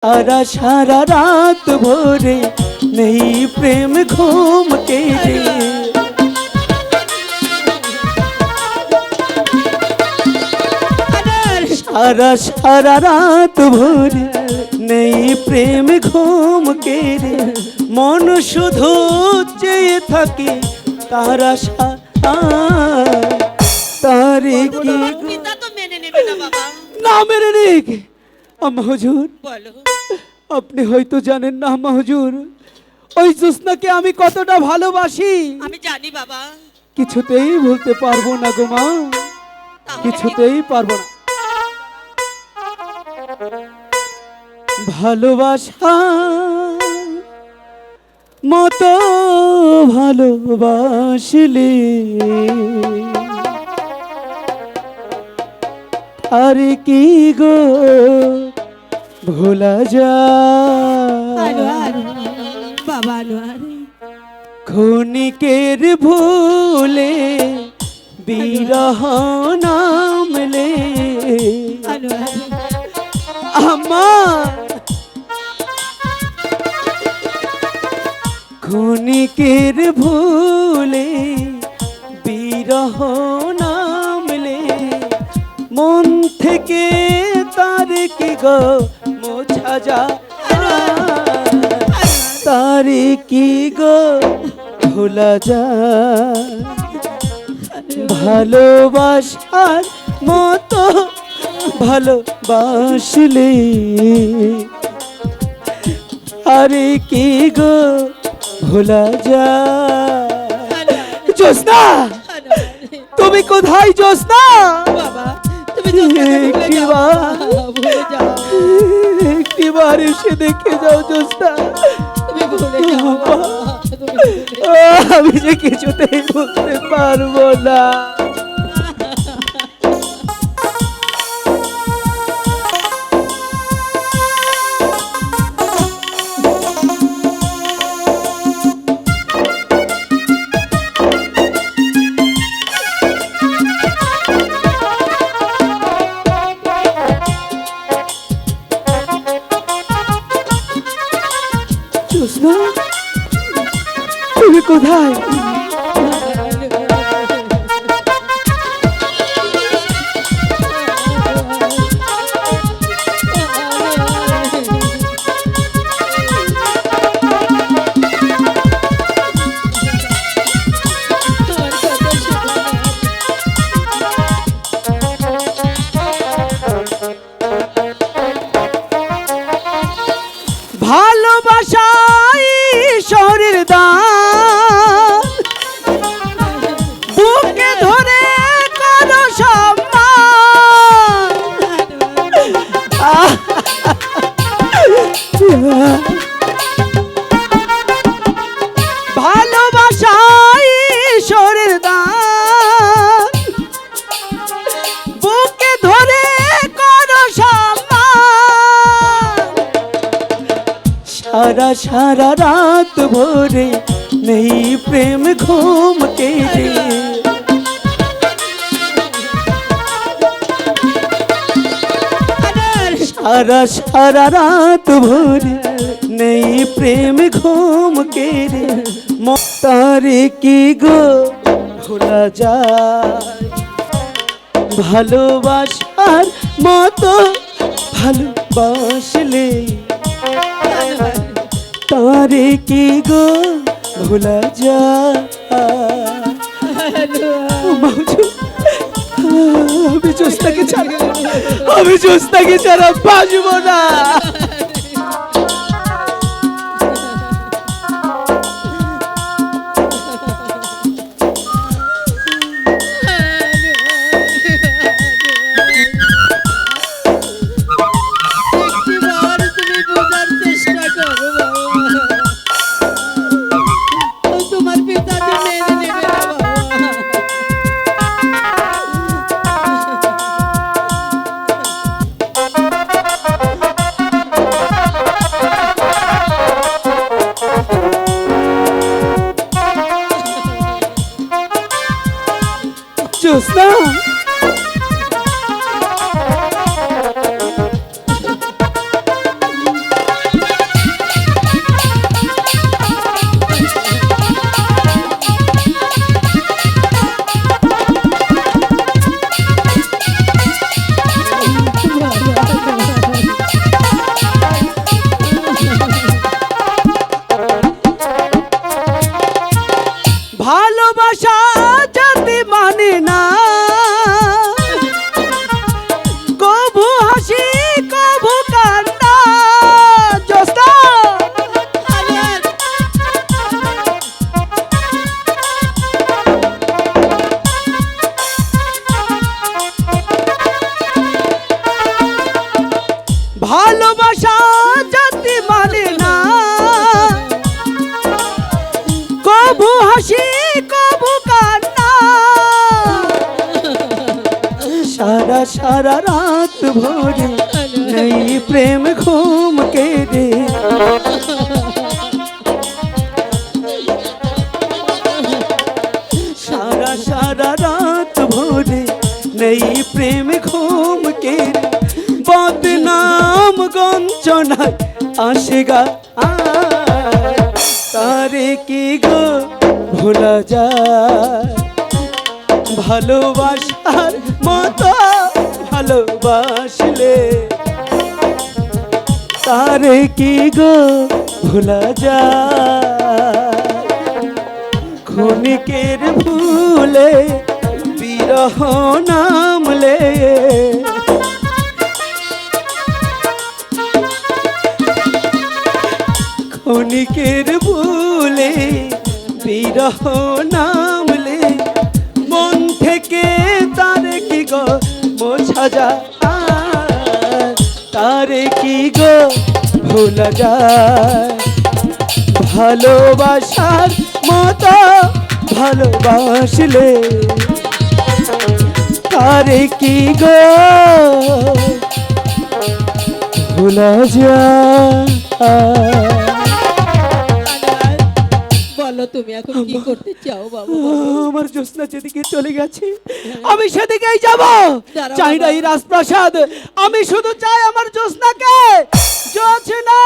সারা সারা রাত ভোরে নেই প্রেম ঘুম কেড়ে সারা সারা রাত ভোরে নেই প্রেম ঘুম কেড়ে মন শুধু চেয়ে থাকে তারা তারে কি না মেনে নিক। আম্মা হুজুর আপনি হয়তো জানেন না আম্মা হুজুর, ওই জ্যোৎস্নাকে আমি কতটা ভালোবাসি। আমি জানি বাবা, কিছুতেই ভুলতে পারবো না গো মা, কিছুতেই পারবো না। ভালোবাসা মতো ভালোবাসলে আরে কি গো ভোলা যায় বাবা ক্ষণিকের ভুলে বিরহ নামলে আমার ক্ষণিকের ভুলে বিরহ নামলে মন থেকে তার কি গো মোছা যায় তার কি গো ভোলা যায় ভালোবাসার মতো ভালোবাসলে আরে কি গো ভোলা যায়। জ্যোৎস্না তুমি কোথায় জ্যোৎস্না? বাবা তুমি একটিবার এসে দেখে যাও জ্যোৎস্না। আমি যে কিছুতেই বলতে পারবো না। জ্যোৎস্না তুমি কোথায়? ভালোবাসাই শহরের দান বুকে ধরে করো সম্মান ভালোবাসাই শহরের দান বুকে ধরে করো সম্মান সারা সারা রাত ভোরে নেই প্রেম ঘুম কেড়ে সারা সারা রাত ভোরে নেই প্রেম ঘুম কেড়ে তারে কি গো ভোলা যায় ভালোবাসার মতো ভালোবাসলে তারে কি গো ভোলা যায়। আমি জ্যোৎস্নাকে ছাড়া বাঁচবো না। সারা রাত ভরে নেই প্রেম ঘুম কেড়ে। সারা রাত ভরে নেই প্রেম ঘুম কেড়ে। বদনাম গঞ্চনায় আসে গা তারে কি গো ভোলা যায়। ভালোবাসার মতো ভালোবাসলে তারে কি গো ভোলা যায়। ক্ষণিকের ভুলে বিরহ নামলে ক্ষণিকের ভুলে বিরহ নামলে মন থেকে তারে কি গো মোছা যায়। তারে কি গো ভোলা যায়। ভালোবাসার মতো ভালোবাসলে তারে কি গো ভোলা যায়। বলো তুমি এখন কি করতে চাও বাবা? আমার জ্যোৎস্না যেদিকে চলে গেছে আমি সেদিকেই যাব। দাঁড়াও চাই না বাবা। এই রাজপ্রাসাদ, আমি শুধু চাই আমার জ্যোৎস্নাকে। জ্যোৎস্না